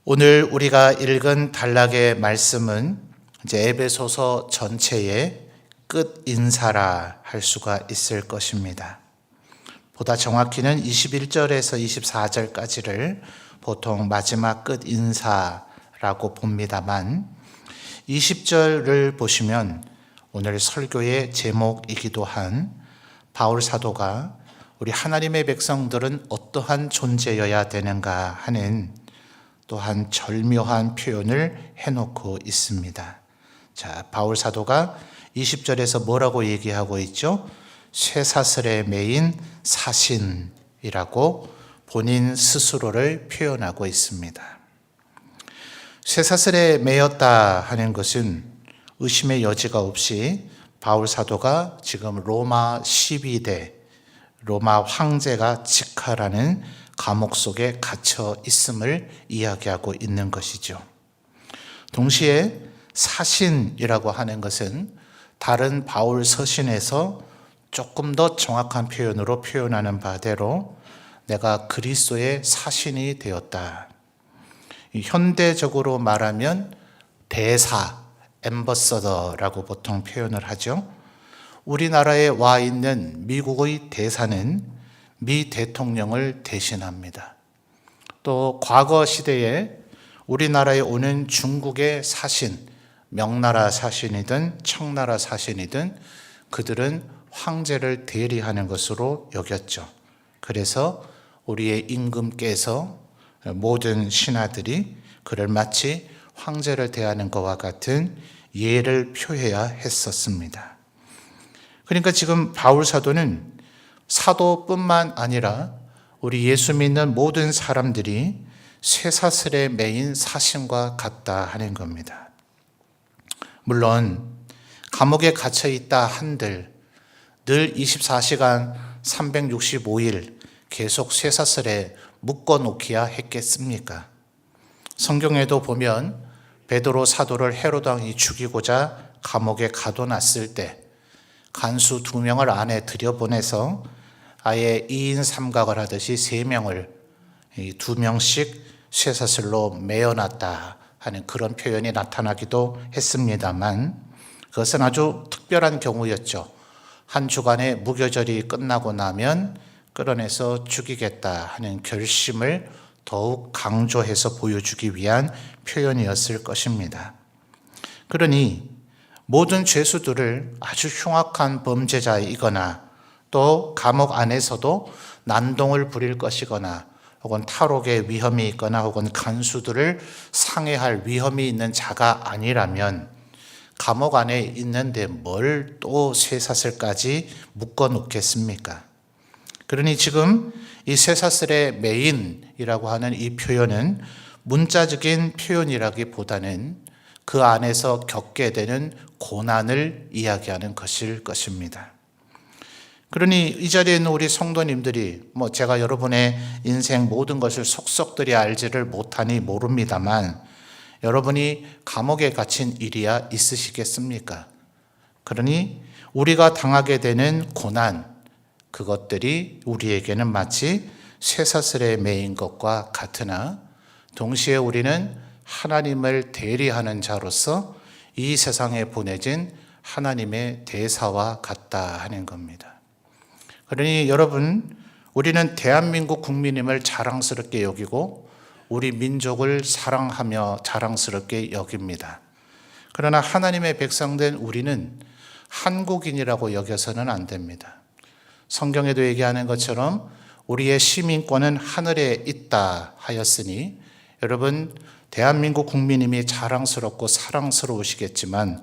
오늘 우리가 읽은 단락의 말씀은 이제 에베소서 전체의 끝 인사라 할 수가 있을 것입니다. 보다 정확히는 21절에서 24절까지를 보통 마지막 끝 인사라고 봅니다만 20절을 보시면 오늘 설교의 제목이기도 한 바울 사도가 우리 하나님의 백성들은 어떠한 존재여야 되는가 하는 또한 절묘한 표현을 해놓고 있습니다. 자, 바울 사도가 20절에서 뭐라고 얘기하고 있죠? 쇠사슬에 매인 사신이라고 본인 스스로를 표현하고 있습니다. 쇠사슬에 매였다 하는 것은 의심의 여지가 없이 바울 사도가 지금 로마 12대 로마 황제가 직하라는 감옥 속에 갇혀 있음을 이야기하고 있는 것이죠. 동시에 사신이라고 하는 것은 다른 바울 서신에서 조금 더 정확한 표현으로 표현하는 바대로 내가 그리스도의 사신이 되었다. 현대적으로 말하면 대사, 엠버서더라고 보통 표현을 하죠. 우리나라에 와 있는 미국의 대사는 미 대통령을 대신합니다. 또 과거 시대에 우리나라에 오는 중국의 사신, 명나라 사신이든 청나라 사신이든 그들은 황제를 대리하는 것으로 여겼죠. 그래서 우리의 임금께서 모든 신하들이 그를 마치 황제를 대하는 것과 같은 예를 표해야 했었습니다. 그러니까 지금 바울 사도는 사도뿐만 아니라 우리 예수 믿는 모든 사람들이 쇠사슬에 매인 사신과 같다 하는 겁니다. 물론 감옥에 갇혀 있다 한들 늘 24시간 365일 계속 쇠사슬에 묶어 놓기야 했겠습니까? 성경에도 보면 베드로 사도를 헤롯 왕이 죽이고자 감옥에 가둬놨을 때 간수 2명을 안에 들여보내서 아예 2인 삼각을 하듯이 3명을 2명씩 쇠사슬로 매어놨다 하는 그런 표현이 나타나기도 했습니다만 그것은 아주 특별한 경우였죠. 한 주간의 무교절이 끝나고 나면 끌어내서 죽이겠다 하는 결심을 더욱 강조해서 보여주기 위한 표현이었을 것입니다. 그러니 모든 죄수들을 아주 흉악한 범죄자이거나 또 감옥 안에서도 난동을 부릴 것이거나 혹은 탈옥의 위험이 있거나 혹은 간수들을 상해할 위험이 있는 자가 아니라면 감옥 안에 있는데 뭘 또 쇠사슬까지 묶어 놓겠습니까? 그러니 지금 이 쇠사슬의 매인이라고 하는 이 표현은 문자적인 표현이라기보다는 그 안에서 겪게 되는 고난을 이야기하는 것일 것입니다. 그러니 이 자리에 있는 우리 성도님들이 제가 여러분의 인생 모든 것을 속속들이 알지를 못하니 모릅니다만 여러분이 감옥에 갇힌 일이야 있으시겠습니까? 그러니 우리가 당하게 되는 고난, 그것들이 우리에게는 마치 쇠사슬에 매인 것과 같으나 동시에 우리는 하나님을 대리하는 자로서 이 세상에 보내진 하나님의 대사와 같다 하는 겁니다. 그러니 여러분, 우리는 대한민국 국민임을 자랑스럽게 여기고 우리 민족을 사랑하며 자랑스럽게 여깁니다. 그러나 하나님의 백성된 우리는 한국인이라고 여겨서는 안 됩니다. 성경에도 얘기하는 것처럼 우리의 시민권은 하늘에 있다 하였으니 여러분, 대한민국 국민임이 자랑스럽고 사랑스러우시겠지만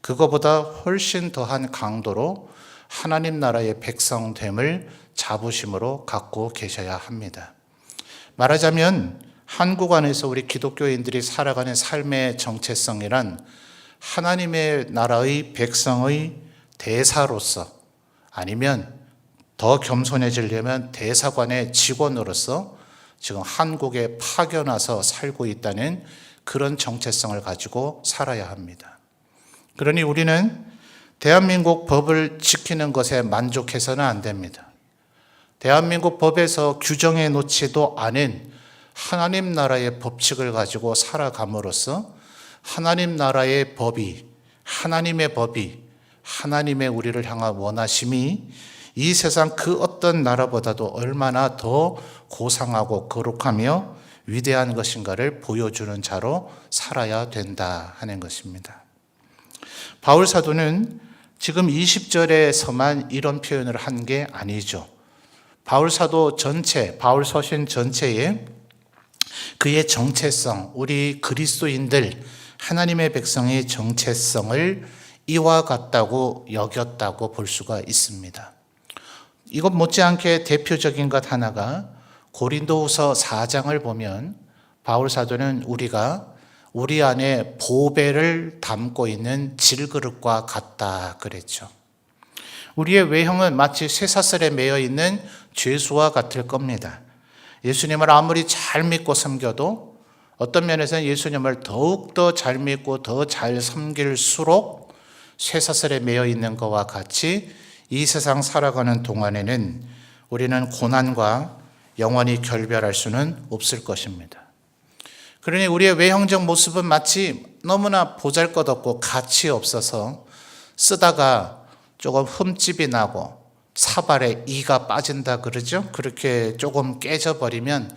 그거보다 훨씬 더한 강도로 하나님 나라의 백성됨을 자부심으로 갖고 계셔야 합니다. 말하자면 한국 안에서 우리 기독교인들이 살아가는 삶의 정체성이란 하나님의 나라의 백성의 대사로서 아니면 더 겸손해지려면 대사관의 직원으로서 지금 한국에 파견와서 살고 있다는 그런 정체성을 가지고 살아야 합니다. 그러니 우리는 대한민국 법을 지키는 것에 만족해서는 안 됩니다. 대한민국 법에서 규정해 놓지도 않은 하나님 나라의 법칙을 가지고 살아감으로써 하나님 나라의 법이, 하나님의 법이, 하나님의 우리를 향한 원하심이 이 세상 그 어떤 나라보다도 얼마나 더 고상하고 거룩하며 위대한 것인가를 보여주는 자로 살아야 된다 하는 것입니다. 바울 사도는 지금 20절에서만 이런 표현을 한 게 아니죠. 바울 사도 전체, 바울 서신 전체에 그의 정체성, 우리 그리스도인들, 하나님의 백성의 정체성을 이와 같다고 여겼다고 볼 수가 있습니다. 이것 못지않게 대표적인 것 하나가 고린도후서 4장을 보면 바울 사도는 우리가 우리 안에 보배를 담고 있는 질그릇과 같다 그랬죠. 우리의 외형은 마치 쇠사슬에 매여 있는 죄수와 같을 겁니다. 예수님을 아무리 잘 믿고 섬겨도 어떤 면에서는 예수님을 더욱더 잘 믿고 더 잘 섬길수록 쇠사슬에 매여 있는 것과 같이 이 세상 살아가는 동안에는 우리는 고난과 영원히 결별할 수는 없을 것입니다. 그러니 우리의 외형적 모습은 마치 너무나 보잘것없고 가치 없어서 쓰다가 조금 흠집이 나고 사발에 이가 빠진다 그러죠. 그렇게 조금 깨져버리면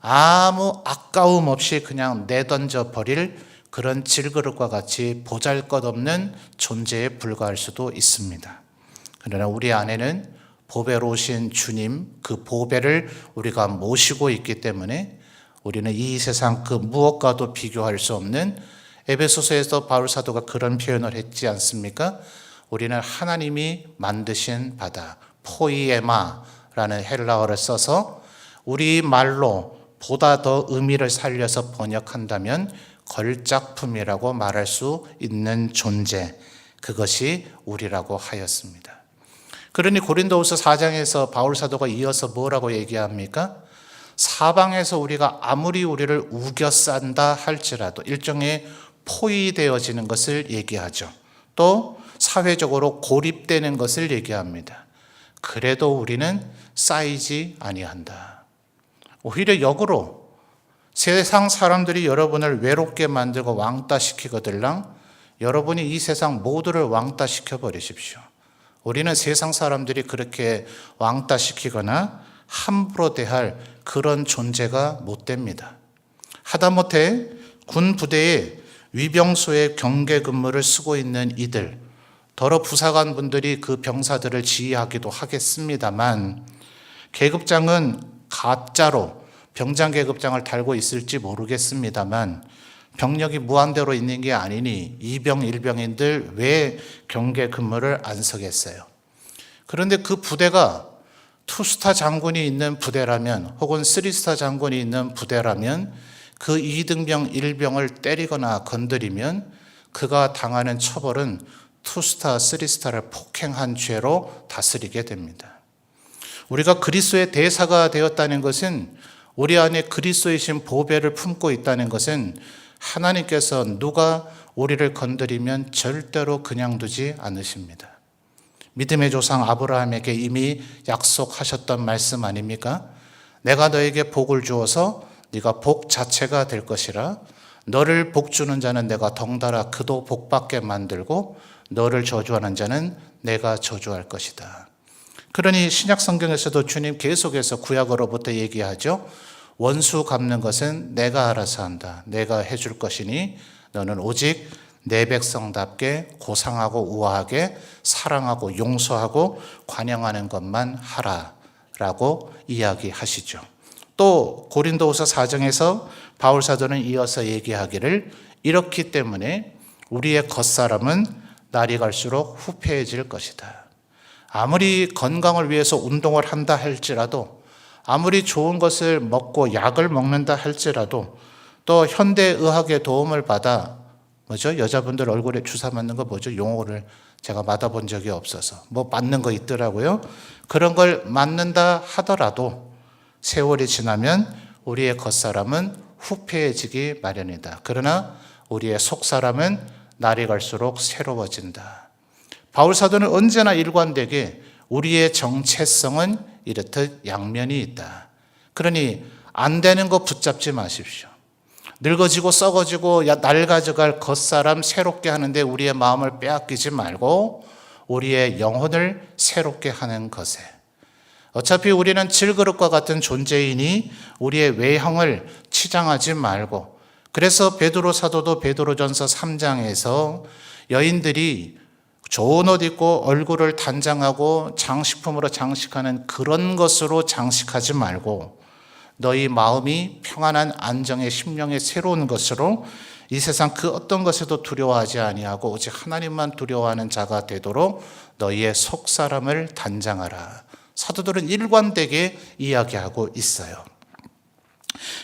아무 아까움 없이 그냥 내던져 버릴 그런 질그릇과 같이 보잘것없는 존재에 불과할 수도 있습니다. 그러나 우리 안에는 보배로우신 주님, 그 보배를 우리가 모시고 있기 때문에 우리는 이 세상 그 무엇과도 비교할 수 없는, 에베소서에서 바울 사도가 그런 표현을 했지 않습니까? 우리는 하나님이 만드신 바다, 포이에마라는 헬라어를 써서 우리 말로 보다 더 의미를 살려서 번역한다면 걸작품이라고 말할 수 있는 존재, 그것이 우리라고 하였습니다. 그러니 고린도후서 4장에서 바울 사도가 이어서 뭐라고 얘기합니까? 사방에서 우리가 아무리 우리를 우겨싼다 할지라도 일종의 포위되어지는 것을 얘기하죠. 또 사회적으로 고립되는 것을 얘기합니다. 그래도 우리는 쌓이지 아니한다. 오히려 역으로 세상 사람들이 여러분을 외롭게 만들고 왕따시키거들랑 여러분이 이 세상 모두를 왕따시켜 버리십시오. 우리는 세상 사람들이 그렇게 왕따시키거나 함부로 대할 그런 존재가 못 됩니다. 하다못해 군 부대에 위병소에 경계 근무를 쓰고 있는 이들, 더러 부사관 분들이 그 병사들을 지휘하기도 하겠습니다만 계급장은 가짜로 병장 계급장을 달고 있을지 모르겠습니다만 병력이 무한대로 있는 게 아니니 이병 일병인들 왜 경계 근무를 안 서겠어요? 그런데 그 부대가 투스타 장군이 있는 부대라면 혹은 쓰리스타 장군이 있는 부대라면 그 2등병 1병을 때리거나 건드리면 그가 당하는 처벌은 투스타, 쓰리스타를 폭행한 죄로 다스리게 됩니다. 우리가 그리스도의 대사가 되었다는 것은, 우리 안에 그리스도이신 보배를 품고 있다는 것은 하나님께서 누가 우리를 건드리면 절대로 그냥 두지 않으십니다. 믿음의 조상 아브라함에게 이미 약속하셨던 말씀 아닙니까? 내가 너에게 복을 주어서 네가 복 자체가 될 것이라. 너를 복 주는 자는 내가 덩달아 그도 복받게 만들고 너를 저주하는 자는 내가 저주할 것이다. 그러니 신약 성경에서도 주님 계속해서 구약으로부터 얘기하죠. 원수 갚는 것은 내가 알아서 한다. 내가 해줄 것이니 너는 오직 내 백성답게 고상하고 우아하게 사랑하고 용서하고 관영하는 것만 하라 라고 이야기하시죠. 또 고린도후서 4장에서 바울 사도는 이어서 얘기하기를, 이렇기 때문에 우리의 겉사람은 날이 갈수록 후패해질 것이다. 아무리 건강을 위해서 운동을 한다 할지라도, 아무리 좋은 것을 먹고 약을 먹는다 할지라도, 또 현대의학의 도움을 받아 여자분들 얼굴에 주사 맞는 거 용어를 제가 맞아본 적이 없어서 맞는 거 있더라고요. 그런 걸 맞는다 하더라도 세월이 지나면 우리의 겉사람은 후패해지기 마련이다. 그러나 우리의 속사람은 날이 갈수록 새로워진다. 바울 사도는 언제나 일관되게 우리의 정체성은 이렇듯 양면이 있다. 그러니 안 되는 거 붙잡지 마십시오. 늙어지고 썩어지고 낡아져갈 겉사람 새롭게 하는데 우리의 마음을 빼앗기지 말고 우리의 영혼을 새롭게 하는 것에, 어차피 우리는 질그릇과 같은 존재이니 우리의 외형을 치장하지 말고, 그래서 베드로 사도도 베드로전서 3장에서 여인들이 좋은 옷 입고 얼굴을 단장하고 장식품으로 장식하는 그런 것으로 장식하지 말고 너희 마음이 평안한 안정의 심령의 새로운 것으로 이 세상 그 어떤 것에도 두려워하지 아니하고 오직 하나님만 두려워하는 자가 되도록 너희의 속사람을 단장하라. 사도들은 일관되게 이야기하고 있어요.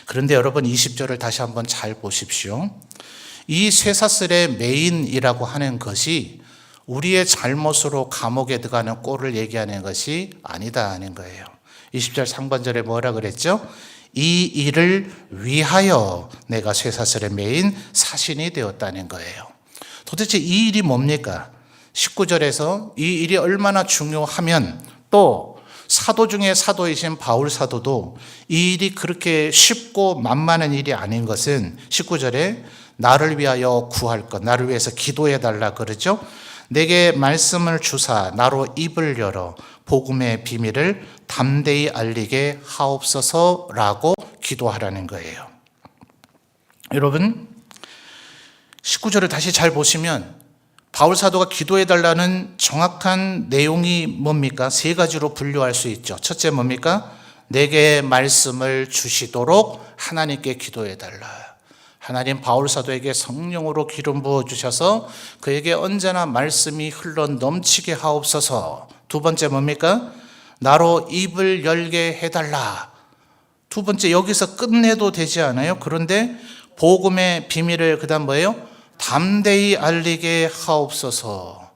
그런데 여러분 20절을 다시 한번 잘 보십시오. 이 쇠사슬의 메인이라고 하는 것이 우리의 잘못으로 감옥에 들어가는 꼴을 얘기하는 것이 아니다 하는 거예요. 20절 상반절에 뭐라 그랬죠? 이 일을 위하여 내가 쇠사슬에 매인 사신이 되었다는 거예요. 도대체 이 일이 뭡니까? 19절에서 이 일이 얼마나 중요하면 또 사도 중에 사도이신 바울 사도도 이 일이 그렇게 쉽고 만만한 일이 아닌 것은 19절에 나를 위하여 구할 것, 나를 위해서 기도해 달라 그러죠. 내게 말씀을 주사 나로 입을 열어 복음의 비밀을 담대히 알리게 하옵소서라고 기도하라는 거예요. 여러분 19절을 다시 잘 보시면 바울 사도가 기도해 달라는 정확한 내용이 뭡니까? 세 가지로 분류할 수 있죠. 첫째 뭡니까? 내게 말씀을 주시도록 하나님께 기도해 달라. 하나님 바울 사도에게 성령으로 기름 부어 주셔서 그에게 언제나 말씀이 흘러 넘치게 하옵소서. 두 번째 뭡니까? 나로 입을 열게 해달라. 두 번째 여기서 끝내도 되지 않아요? 그런데 복음의 비밀을 그다음 뭐예요? 담대히 알리게 하옵소서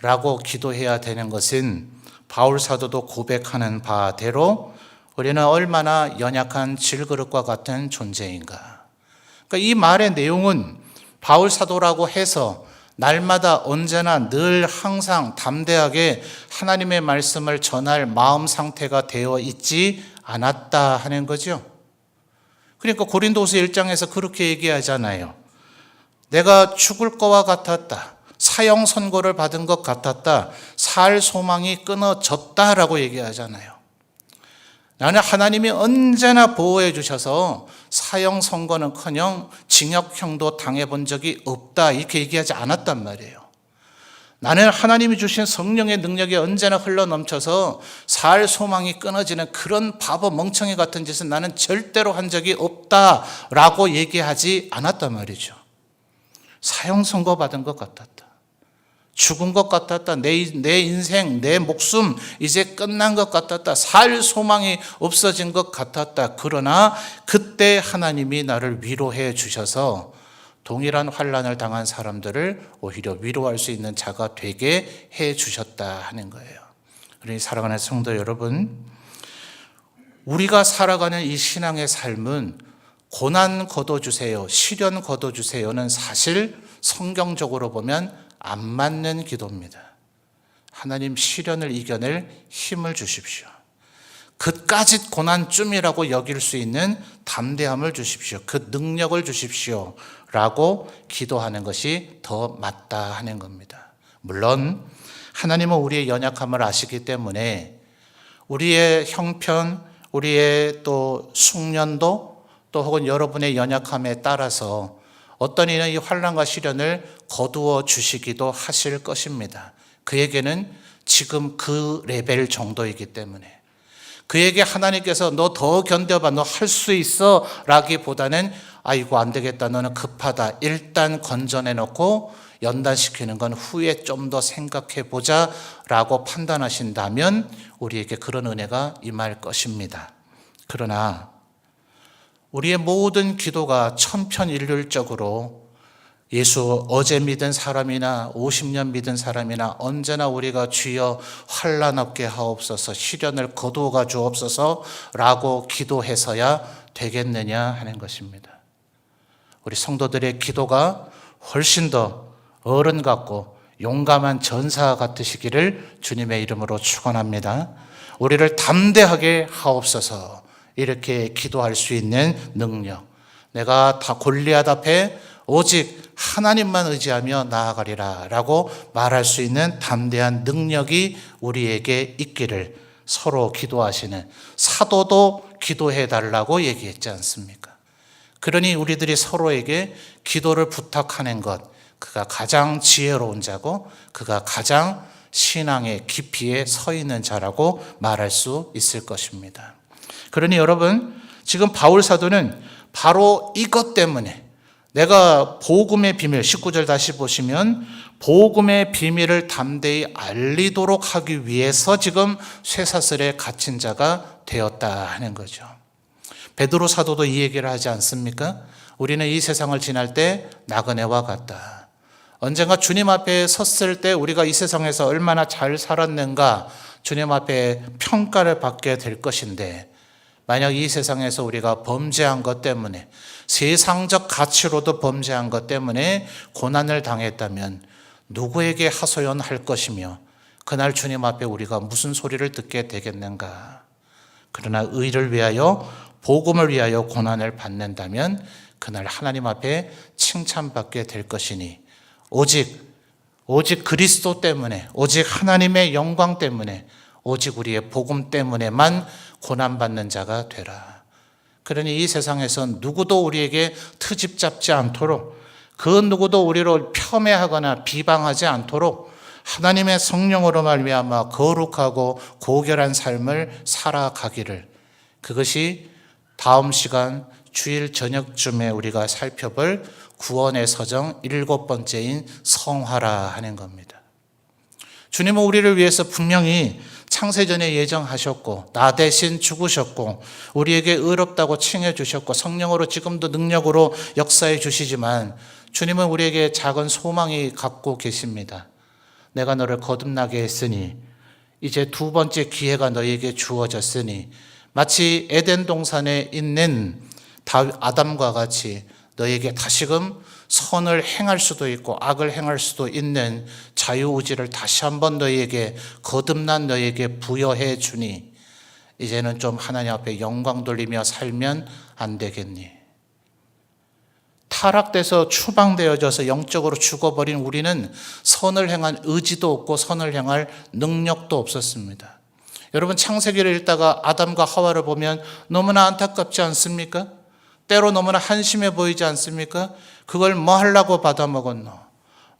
라고 기도해야 되는 것은 바울 사도도 고백하는 바대로 우리는 얼마나 연약한 질그릇과 같은 존재인가. 그러니까 이 말의 내용은 바울 사도라고 해서 날마다 언제나 늘 항상 담대하게 하나님의 말씀을 전할 마음 상태가 되어 있지 않았다 하는 거죠. 그러니까 고린도후서 1장에서 그렇게 얘기하잖아요. 내가 죽을 거와 같았다. 사형 선고를 받은 것 같았다. 살 소망이 끊어졌다라고 얘기하잖아요. 나는 하나님이 언제나 보호해 주셔서 사형 선고는커녕 징역형도 당해본 적이 없다 이렇게 얘기하지 않았단 말이에요. 나는 하나님이 주신 성령의 능력이 언제나 흘러넘쳐서 살 소망이 끊어지는 그런 바보 멍청이 같은 짓은 나는 절대로 한 적이 없다라고 얘기하지 않았단 말이죠. 사형 선고 받은 것 같았다. 죽은 것 같았다. 내 인생, 내 목숨 이제 끝난 것 같았다. 살 소망이 없어진 것 같았다. 그러나 그때 하나님이 나를 위로해 주셔서 동일한 환난을 당한 사람들을 오히려 위로할 수 있는 자가 되게 해 주셨다 하는 거예요. 그러니 사랑하는 성도 여러분, 우리가 살아가는 이 신앙의 삶은 고난 걷어주세요, 시련 걷어주세요는 사실 성경적으로 보면 안 맞는 기도입니다. 하나님 시련을 이겨낼 힘을 주십시오. 그까짓 고난쯤이라고 여길 수 있는 담대함을 주십시오. 그 능력을 주십시오 라고 기도하는 것이 더 맞다 하는 겁니다. 물론 하나님은 우리의 연약함을 아시기 때문에 우리의 형편, 우리의 또 숙련도 또 혹은 여러분의 연약함에 따라서 어떤 이는 이 환난과 시련을 거두어 주시기도 하실 것입니다. 그에게는 지금 그 레벨 정도이기 때문에 그에게 하나님께서 너 더 견뎌봐, 너 할 수 있어 라기보다는 아이고 안 되겠다, 너는 급하다, 일단 건져내 놓고 연단시키는 건 후에 좀 더 생각해 보자 라고 판단하신다면 우리에게 그런 은혜가 임할 것입니다. 그러나 우리의 모든 기도가 천편일률적으로 예수 어제 믿은 사람이나 50년 믿은 사람이나 언제나 우리가 주여 환난 없게 하옵소서, 시련을 거두어 주옵소서 라고 기도해서야 되겠느냐 하는 것입니다. 우리 성도들의 기도가 훨씬 더 어른 같고 용감한 전사 같으시기를 주님의 이름으로 축원합니다. 우리를 담대하게 하옵소서. 이렇게 기도할 수 있는 능력. 내가 다 골리앗 앞에 오직 하나님만 의지하며 나아가리라 라고 말할 수 있는 담대한 능력이 우리에게 있기를 서로 기도하시는, 사도도 기도해 달라고 얘기했지 않습니까? 그러니 우리들이 서로에게 기도를 부탁하는 것, 그가 가장 지혜로운 자고 그가 가장 신앙의 깊이에 서 있는 자라고 말할 수 있을 것입니다. 그러니 여러분, 지금 바울 사도는 바로 이것 때문에, 내가 복음의 비밀, 19절 다시 보시면 복음의 비밀을 담대히 알리도록 하기 위해서 지금 쇠사슬에 갇힌 자가 되었다 하는 거죠. 베드로 사도도 이 얘기를 하지 않습니까? 우리는 이 세상을 지날 때 나그네와 같다. 언젠가 주님 앞에 섰을 때 우리가 이 세상에서 얼마나 잘 살았는가 주님 앞에 평가를 받게 될 것인데, 만약 이 세상에서 우리가 범죄한 것 때문에, 세상적 가치로도 범죄한 것 때문에 고난을 당했다면 누구에게 하소연할 것이며 그날 주님 앞에 우리가 무슨 소리를 듣게 되겠는가. 그러나 의를 위하여, 복음을 위하여 고난을 받는다면 그날 하나님 앞에 칭찬받게 될 것이니 오직 그리스도 때문에, 오직 하나님의 영광 때문에, 오직 우리의 복음 때문에만 고난받는 자가 되라. 그러니 이 세상에서 누구도 우리에게 트집 잡지 않도록, 그 누구도 우리를 폄훼하거나 비방하지 않도록 하나님의 성령으로 말미암아 거룩하고 고결한 삶을 살아가기를, 그것이 다음 시간 주일 저녁쯤에 우리가 살펴볼 구원의 서정 7번째인 성화라 하는 겁니다. 주님은 우리를 위해서 분명히 창세전에 예정하셨고 나 대신 죽으셨고 우리에게 의롭다고 칭해 주셨고 성령으로 지금도 능력으로 역사해 주시지만 주님은 우리에게 작은 소망이 갖고 계십니다. 내가 너를 거듭나게 했으니 이제 두 번째 기회가 너에게 주어졌으니 마치 에덴 동산에 있는 아담과 같이 너에게 다시금 선을 행할 수도 있고 악을 행할 수도 있는 자유의지를 다시 한번 너에게, 거듭난 너에게 부여해 주니 이제는 좀 하나님 앞에 영광 돌리며 살면 안 되겠니? 타락돼서 추방되어져서 영적으로 죽어버린 우리는 선을 행한 의지도 없고 선을 행할 능력도 없었습니다. 여러분, 창세기를 읽다가 아담과 하와를 보면 너무나 안타깝지 않습니까? 때로 너무나 한심해 보이지 않습니까? 그걸 뭐 하려고 받아먹었노?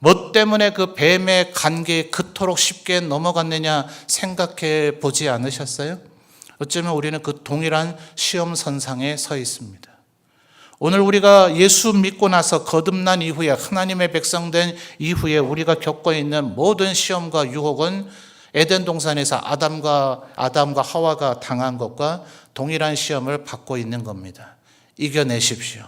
뭐 때문에 그 뱀의 관계에 그토록 쉽게 넘어갔느냐 생각해 보지 않으셨어요? 어쩌면 우리는 그 동일한 시험선상에 서 있습니다. 오늘 우리가 예수 믿고 나서 거듭난 이후에, 하나님의 백성된 이후에 우리가 겪고 있는 모든 시험과 유혹은 에덴 동산에서 아담과 하와가 당한 것과 동일한 시험을 받고 있는 겁니다. 이겨내십시오.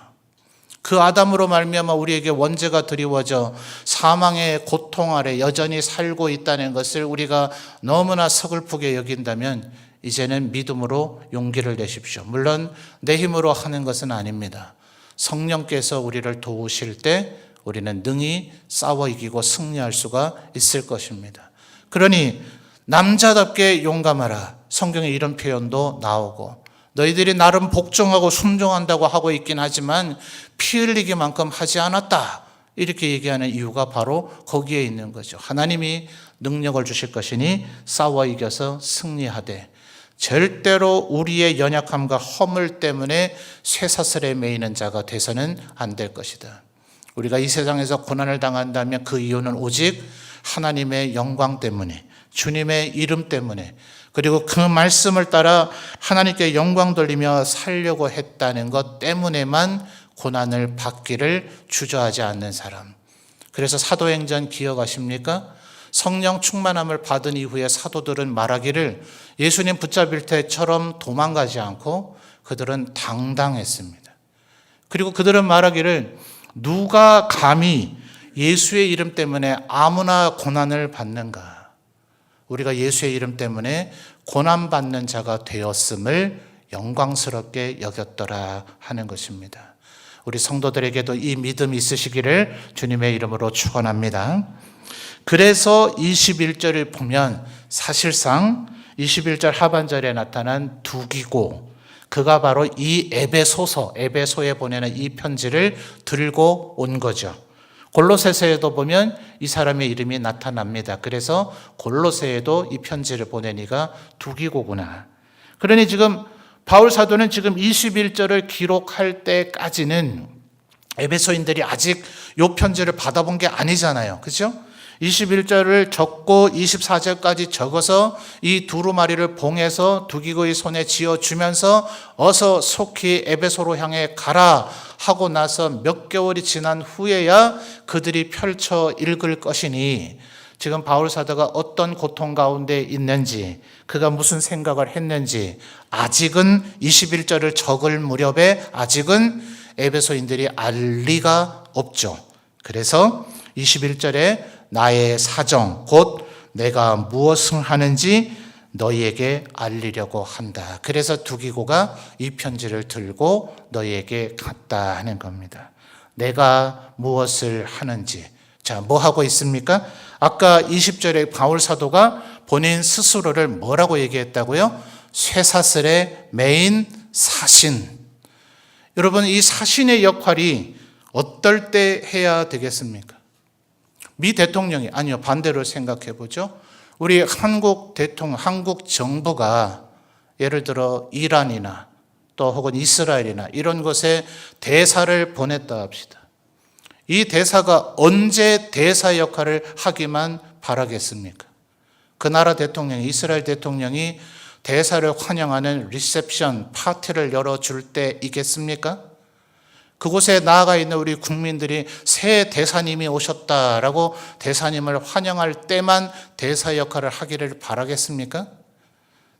그 아담으로 말미암아 우리에게 원죄가 드리워져 사망의 고통 아래 여전히 살고 있다는 것을 우리가 너무나 서글프게 여긴다면 이제는 믿음으로 용기를 내십시오. 물론 내 힘으로 하는 것은 아닙니다. 성령께서 우리를 도우실 때 우리는 능히 싸워 이기고 승리할 수가 있을 것입니다. 그러니 남자답게 용감하라. 성경에 이런 표현도 나오고, 너희들이 나름 복종하고 순종한다고 하고 있긴 하지만 피 흘리기만큼 하지 않았다. 이렇게 얘기하는 이유가 바로 거기에 있는 거죠. 하나님이 능력을 주실 것이니 싸워 이겨서 승리하되 절대로 우리의 연약함과 허물 때문에 쇠사슬에 매이는 자가 돼서는 안 될 것이다. 우리가 이 세상에서 고난을 당한다면 그 이유는 오직 하나님의 영광 때문에, 주님의 이름 때문에, 그리고 그 말씀을 따라 하나님께 영광 돌리며 살려고 했다는 것 때문에만 고난을 받기를 주저하지 않는 사람. 그래서 사도행전 기억하십니까? 성령 충만함을 받은 이후에 사도들은 말하기를 예수님 붙잡힐 때처럼 도망가지 않고 그들은 당당했습니다. 그리고 그들은 말하기를 누가 감히 예수의 이름 때문에 아무나 고난을 받는가? 우리가 예수의 이름 때문에 고난받는 자가 되었음을 영광스럽게 여겼더라 하는 것입니다. 우리 성도들에게도 이 믿음이 있으시기를 주님의 이름으로 축원합니다. 그래서 21절을 보면 사실상 21절 하반절에 나타난 두기고 그가 바로 이 에베소에 보내는 이 편지를 들고 온 거죠. 골로새서에도 보면 이 사람의 이름이 나타납니다. 그래서 골로새에도 이 편지를 보낸 이가 두기고구나. 그러니 지금 바울 사도는 지금 21절을 기록할 때까지는 에베소인들이 아직 이 편지를 받아본 게 아니잖아요. 그렇죠? 21절을 적고 24절까지 적어서 이 두루마리를 봉해서 두기고의 손에 쥐어주면서 어서 속히 에베소로 향해 가라 하고 나서 몇 개월이 지난 후에야 그들이 펼쳐 읽을 것이니, 지금 바울 사도가 어떤 고통 가운데 있는지, 그가 무슨 생각을 했는지 아직은 21절을 적을 무렵에 아직은 에베소인들이 알 리가 없죠. 그래서 21절에 나의 사정 곧 내가 무엇을 하는지 너희에게 알리려고 한다. 그래서 두기고가 이 편지를 들고 너희에게 갔다 하는 겁니다. 내가 무엇을 하는지. 자, 뭐 하고 있습니까? 아까 20절에 바울 사도가 본인 스스로를 뭐라고 얘기했다고요? 쇠사슬의 메인 사신. 여러분, 이 사신의 역할이 어떨 때 해야 되겠습니까? 미 대통령이, 아니요, 반대로 생각해 보죠. 우리 한국 대통령, 한국 정부가 예를 들어 이란이나 또 혹은 이스라엘이나 이런 곳에 대사를 보냈다 합시다. 이 대사가 언제 대사 역할을 하기만 바라겠습니까? 그 나라 대통령이, 이스라엘 대통령이 대사를 환영하는 리셉션 파티를 열어줄 때이겠습니까? 그곳에 나아가 있는 우리 국민들이 새 대사님이 오셨다라고 대사님을 환영할 때만 대사 역할을 하기를 바라겠습니까?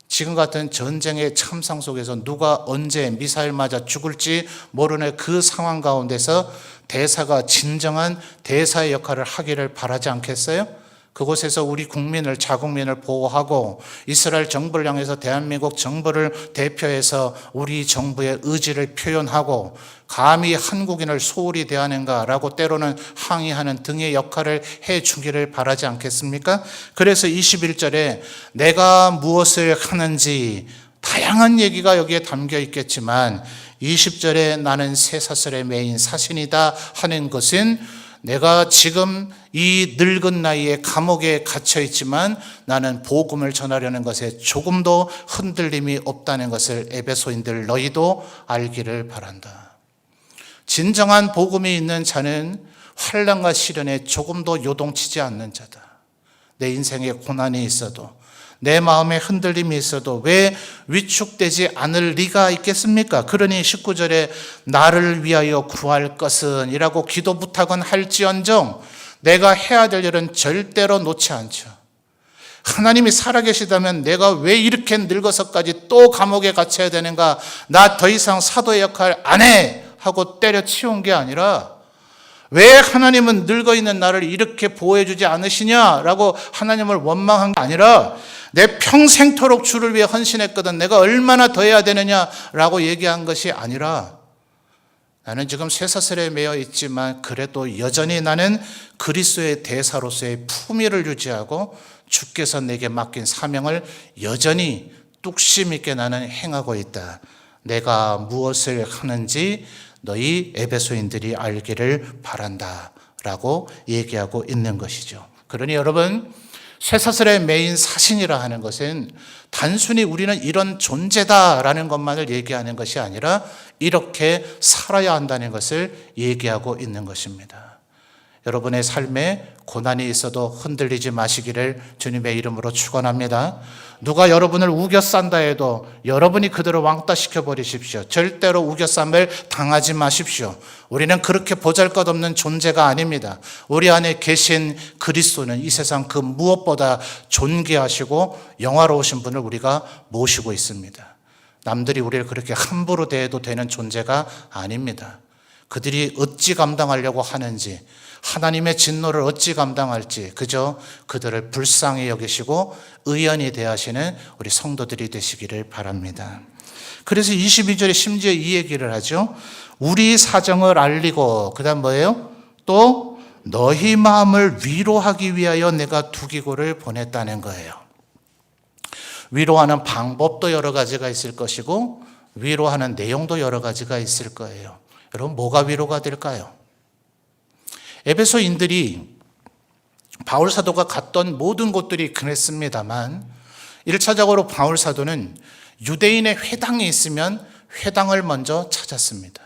지금 같은 전쟁의 참상 속에서 누가 언제 미사일 맞아 죽을지 모르는 그 상황 가운데서 대사가 진정한 대사의 역할을 하기를 바라지 않겠어요? 그곳에서 우리 국민을, 자국민을 보호하고 이스라엘 정부를 향해서 대한민국 정부를 대표해서 우리 정부의 의지를 표현하고 감히 한국인을 소홀히 대하는가라고 때로는 항의하는 등의 역할을 해주기를 바라지 않겠습니까? 그래서 21절에 내가 무엇을 하는지 다양한 얘기가 여기에 담겨 있겠지만 20절에 나는 쇠사슬의 메인 사신이다 하는 것은 내가 지금 이 늙은 나이에 감옥에 갇혀 있지만 나는 복음을 전하려는 것에 조금도 흔들림이 없다는 것을 에베소인들 너희도 알기를 바란다. 진정한 복음이 있는 자는 환난과 시련에 조금도 요동치지 않는 자다. 내 인생에 고난이 있어도 내 마음에 흔들림이 있어도 왜 위축되지 않을 리가 있겠습니까? 그러니 19절에 나를 위하여 구할 것은 이라고 기도 부탁은 할지언정 내가 해야 될 일은 절대로 놓지 않죠. 하나님이 살아계시다면 내가 왜 이렇게 늙어서까지 또 감옥에 갇혀야 되는가? 나 더 이상 사도의 역할 안 해! 하고 때려치운 게 아니라 왜 하나님은 늙어있는 나를 이렇게 보호해주지 않으시냐라고 하나님을 원망한 게 아니라 내 평생토록 주를 위해 헌신했거든 내가 얼마나 더 해야 되느냐라고 얘기한 것이 아니라 나는 지금 쇠사슬에 매여 있지만 그래도 여전히 나는 그리스도의 대사로서의 품위를 유지하고 주께서 내게 맡긴 사명을 여전히 뚝심 있게 나는 행하고 있다. 내가 무엇을 하는지 너희 에베소인들이 알기를 바란다 라고 얘기하고 있는 것이죠. 그러니 여러분, 쇠사슬의 메인 사신이라 하는 것은 단순히 우리는 이런 존재다라는 것만을 얘기하는 것이 아니라 이렇게 살아야 한다는 것을 얘기하고 있는 것입니다. 여러분의 삶에 고난이 있어도 흔들리지 마시기를 주님의 이름으로 축원합니다. 누가 여러분을 우겨싼다 해도 여러분이 그들을 왕따 시켜버리십시오. 절대로 우겨쌈을 당하지 마십시오. 우리는 그렇게 보잘것없는 존재가 아닙니다. 우리 안에 계신 그리스도는 이 세상 그 무엇보다 존귀하시고 영화로우신 분을 우리가 모시고 있습니다. 남들이 우리를 그렇게 함부로 대해도 되는 존재가 아닙니다. 그들이 어찌 감당하려고 하는지, 하나님의 진노를 어찌 감당할지 그저 그들을 불쌍히 여기시고 의연히 대하시는 우리 성도들이 되시기를 바랍니다. 그래서 22절에 심지어 이 얘기를 하죠. 우리 사정을 알리고 그 다음 뭐예요? 또 너희 마음을 위로하기 위하여 내가 두기고를 보냈다는 거예요. 위로하는 방법도 여러 가지가 있을 것이고 위로하는 내용도 여러 가지가 있을 거예요. 여러분, 뭐가 위로가 될까요? 에베소인들이 바울 사도가 갔던 모든 곳들이 그랬습니다만 1차적으로 바울 사도는 유대인의 회당이 있으면 회당을 먼저 찾았습니다.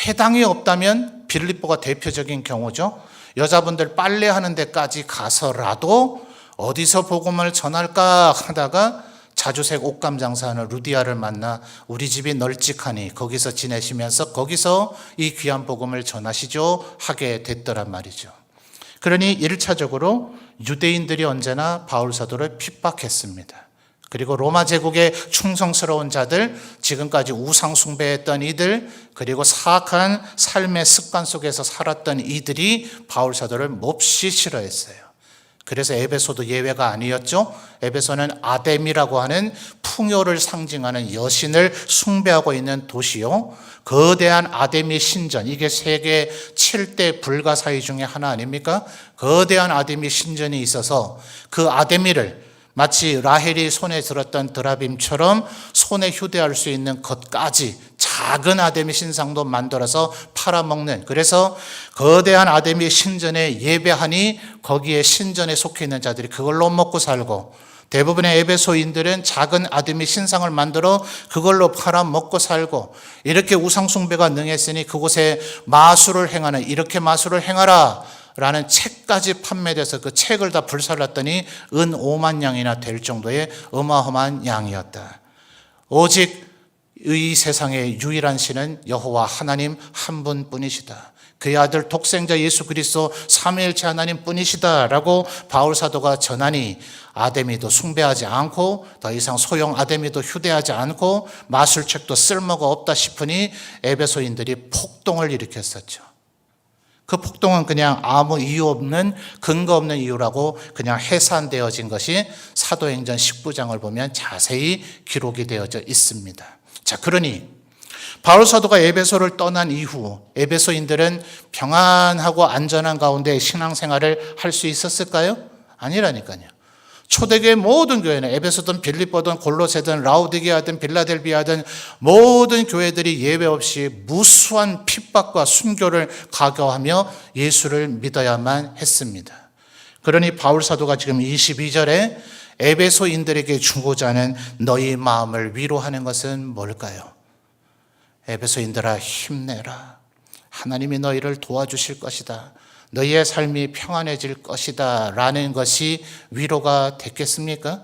회당이 없다면 빌립보가 대표적인 경우죠. 여자분들 빨래하는 데까지 가서라도 어디서 복음을 전할까 하다가 자주색 옷감 장사하는 루디아를 만나 우리 집이 널찍하니 거기서 지내시면서 거기서 이 귀한 복음을 전하시죠 하게 됐더란 말이죠. 그러니 1차적으로 유대인들이 언제나 바울 사도를 핍박했습니다. 그리고 로마 제국의 충성스러운 자들, 지금까지 우상 숭배했던 이들, 그리고 사악한 삶의 습관 속에서 살았던 이들이 바울 사도를 몹시 싫어했어요. 그래서 에베소도 예외가 아니었죠. 에베소는 아뎀이라고 하는 풍요를 상징하는 여신을 숭배하고 있는 도시요, 거대한 아데미 신전, 이게 세계 7대 불가사의 중에 하나 아닙니까? 거대한 아데미 신전이 있어서 그 아데미를 마치 라헬이 손에 들었던 드라빔처럼 손에 휴대할 수 있는 것까지 작은 아데미 신상도 만들어서 팔아먹는, 그래서 거대한 아데미 신전에 예배하니 거기에 신전에 속해 있는 자들이 그걸로 먹고 살고, 대부분의 에베소인들은 작은 아데미 신상을 만들어 그걸로 팔아먹고 살고, 이렇게 우상숭배가 능했으니 그곳에 마술을 행하는, 이렇게 마술을 행하라 라는 책까지 판매돼서 그 책을 다 불살랐더니 은 5만 양이나 될 정도의 어마어마한 양이었다. 오직 이 세상의 유일한 신은 여호와 하나님 한 분뿐이시다. 그의 아들 독생자 예수 그리스도 삼위일체 하나님 뿐이시다 라고 바울 사도가 전하니 아데미도 숭배하지 않고 더 이상 소형 아데미도 휴대하지 않고 마술책도 쓸모가 없다 싶으니 에베소인들이 폭동을 일으켰었죠. 그 폭동은 그냥 아무 이유 없는, 근거 없는 이유라고 그냥 해산되어진 것이 사도행전 19장을 보면 자세히 기록이 되어져 있습니다. 자, 그러니 바울 사도가 에베소를 떠난 이후 에베소인들은 평안하고 안전한 가운데 신앙생활을 할 수 있었을까요? 아니라니까요. 초대교회 모든 교회는 에베소든 빌립보든 골로새든 라우디게아든 빌라델비아든 모든 교회들이 예외 없이 무수한 핍박과 순교를 각오하며 예수를 믿어야만 했습니다. 그러니 바울 사도가 지금 22절에 에베소인들에게 주고자 하는 너희 마음을 위로하는 것은 뭘까요? 에베소인들아, 힘내라. 하나님이 너희를 도와주실 것이다. 너희의 삶이 평안해질 것이다 라는 것이 위로가 됐겠습니까?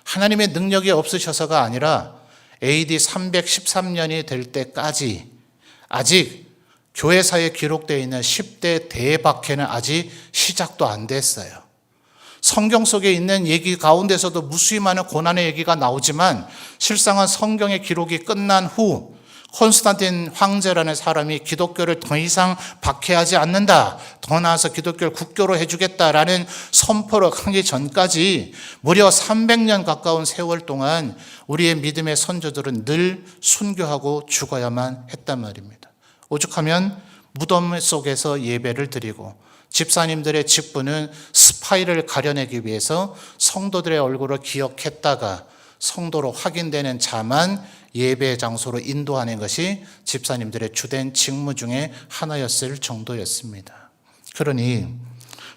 하나님의 능력이 없으셔서가 아니라 AD 313년이 될 때까지 아직 교회사에 기록되어 있는 10대 대박해는 아직 시작도 안 됐어요. 성경 속에 있는 얘기 가운데서도 무수히 많은 고난의 얘기가 나오지만 실상은 성경의 기록이 끝난 후 콘스탄틴 황제라는 사람이 기독교를 더 이상 박해하지 않는다, 더 나아서 기독교를 국교로 해주겠다라는 선포를 하기 전까지 무려 300년 가까운 세월 동안 우리의 믿음의 선조들은 늘 순교하고 죽어야만 했단 말입니다. 오죽하면 무덤 속에서 예배를 드리고 집사님들의 직분은 스파이를 가려내기 위해서 성도들의 얼굴을 기억했다가 성도로 확인되는 자만 예배 장소로 인도하는 것이 집사님들의 주된 직무 중에 하나였을 정도였습니다. 그러니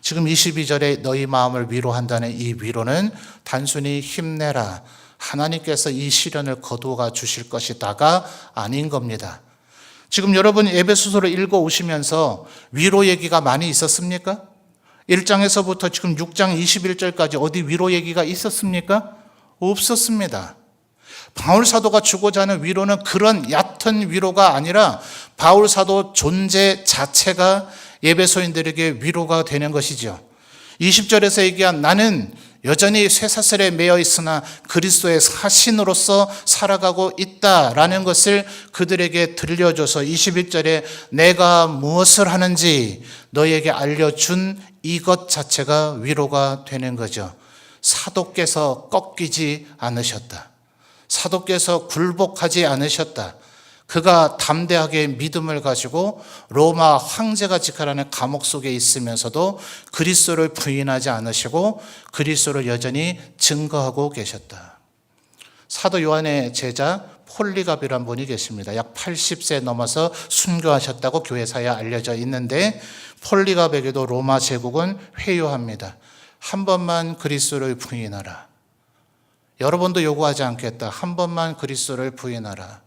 지금 22절에 너희 마음을 위로한다는 이 위로는 단순히 힘내라, 하나님께서 이 시련을 거두어 주실 것이다가 아닌 겁니다. 지금 여러분 에베소서를 읽어오시면서 위로 얘기가 많이 있었습니까? 1장에서부터 지금 6장 21절까지 어디 위로 얘기가 있었습니까? 없었습니다. 바울 사도가 주고자 하는 위로는 그런 얕은 위로가 아니라 바울 사도 존재 자체가 에베소인들에게 위로가 되는 것이죠. 20절에서 얘기한 나는 여전히 쇠사슬에 매여 있으나 그리스도의 사신으로서 살아가고 있다라는 것을 그들에게 들려줘서 21절에 내가 무엇을 하는지 너희에게 알려준 이것 자체가 위로가 되는 거죠. 사도께서 꺾이지 않으셨다. 사도께서 굴복하지 않으셨다. 그가 담대하게 믿음을 가지고 로마 황제가 지켜라는 감옥 속에 있으면서도 그리스도를 부인하지 않으시고 그리스도를 여전히 증거하고 계셨다. 사도 요한의 제자 폴리갑이라는 분이 계십니다. 약 80세 넘어서 순교하셨다고 교회사에 알려져 있는데, 폴리갑에게도 로마 제국은 회유합니다. 한 번만 그리스도를 부인하라. 여러 번도 요구하지 않겠다. 한 번만 그리스도를 부인하라.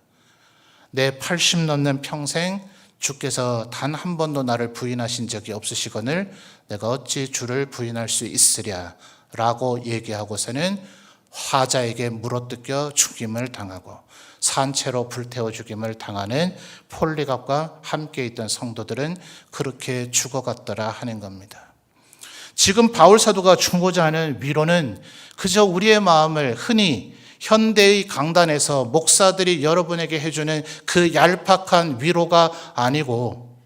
내 80 넘는 평생 주께서 단 한 번도 나를 부인하신 적이 없으시거늘 내가 어찌 주를 부인할 수 있으랴 라고 얘기하고서는 화자에게 물어뜯겨 죽임을 당하고 산채로 불태워 죽임을 당하는 폴리갑과 함께 있던 성도들은 그렇게 죽어갔더라 하는 겁니다. 지금 바울 사도가 주고자 하는 위로는 그저 우리의 마음을 흔히 현대의 강단에서 목사들이 여러분에게 해주는 그 얄팍한 위로가 아니고,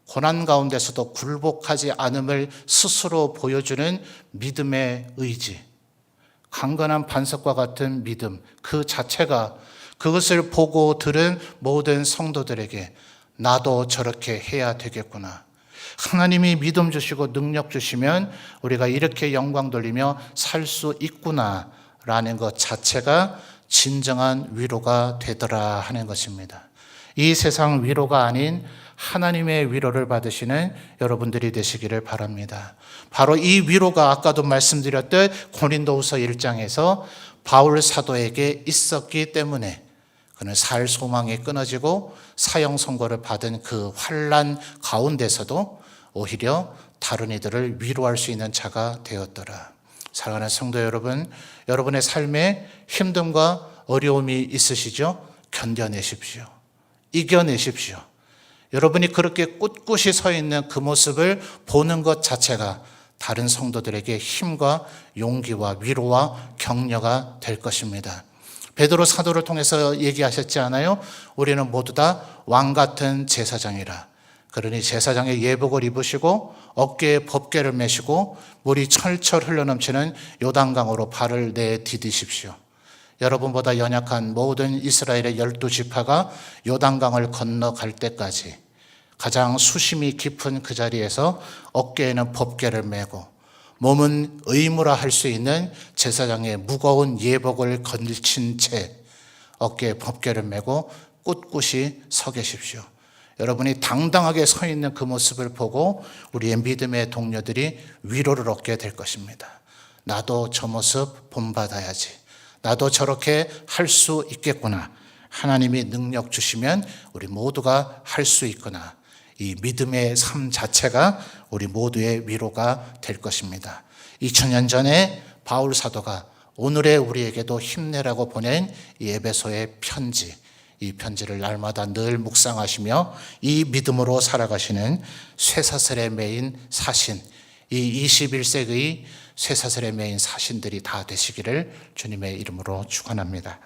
고난 가운데서도 굴복하지 않음을 스스로 보여주는 믿음의 의지, 강건한 반석과 같은 믿음 그 자체가, 그것을 보고 들은 모든 성도들에게 나도 저렇게 해야 되겠구나, 하나님이 믿음 주시고 능력 주시면 우리가 이렇게 영광 돌리며 살 수 있구나 라는 것 자체가 진정한 위로가 되더라 하는 것입니다. 이 세상 위로가 아닌 하나님의 위로를 받으시는 여러분들이 되시기를 바랍니다. 바로 이 위로가 아까도 말씀드렸듯 고린도후서 1장에서 바울 사도에게 있었기 때문에 그는 살 소망이 끊어지고 사형 선고를 받은 그 환난 가운데서도 오히려 다른 이들을 위로할 수 있는 자가 되었더라. 사랑하는 성도 여러분, 여러분의 삶에 힘듦과 어려움이 있으시죠? 견뎌내십시오. 이겨내십시오. 여러분이 그렇게 꿋꿋이 서 있는 그 모습을 보는 것 자체가 다른 성도들에게 힘과 용기와 위로와 격려가 될 것입니다. 베드로 사도를 통해서 얘기하셨지 않아요? 우리는 모두 다 왕 같은 제사장이라. 그러니 제사장의 예복을 입으시고 어깨에 법궤를 메시고 물이 철철 흘러넘치는 요단강으로 발을 내디디십시오. 여러분보다 연약한 모든 이스라엘의 12지파가 요단강을 건너갈 때까지 가장 수심이 깊은 그 자리에서 어깨에는 법궤를 메고 몸은 의무라 할 수 있는 제사장의 무거운 예복을 걸친 채 어깨에 법궤를 메고 꿋꿋이 서 계십시오. 여러분이 당당하게 서 있는 그 모습을 보고 우리의 믿음의 동료들이 위로를 얻게 될 것입니다. 나도 저 모습 본받아야지. 나도 저렇게 할 수 있겠구나. 하나님이 능력 주시면 우리 모두가 할 수 있구나. 이 믿음의 삶 자체가 우리 모두의 위로가 될 것입니다. 2000년 전에 바울 사도가 오늘의 우리에게도 힘내라고 보낸 이 에베소의 편지, 이 편지를 날마다 늘 묵상하시며 이 믿음으로 살아가시는 쇠사슬에 매인 사신, 이 21세기의 쇠사슬에 매인 사신들이 다 되시기를 주님의 이름으로 축원합니다.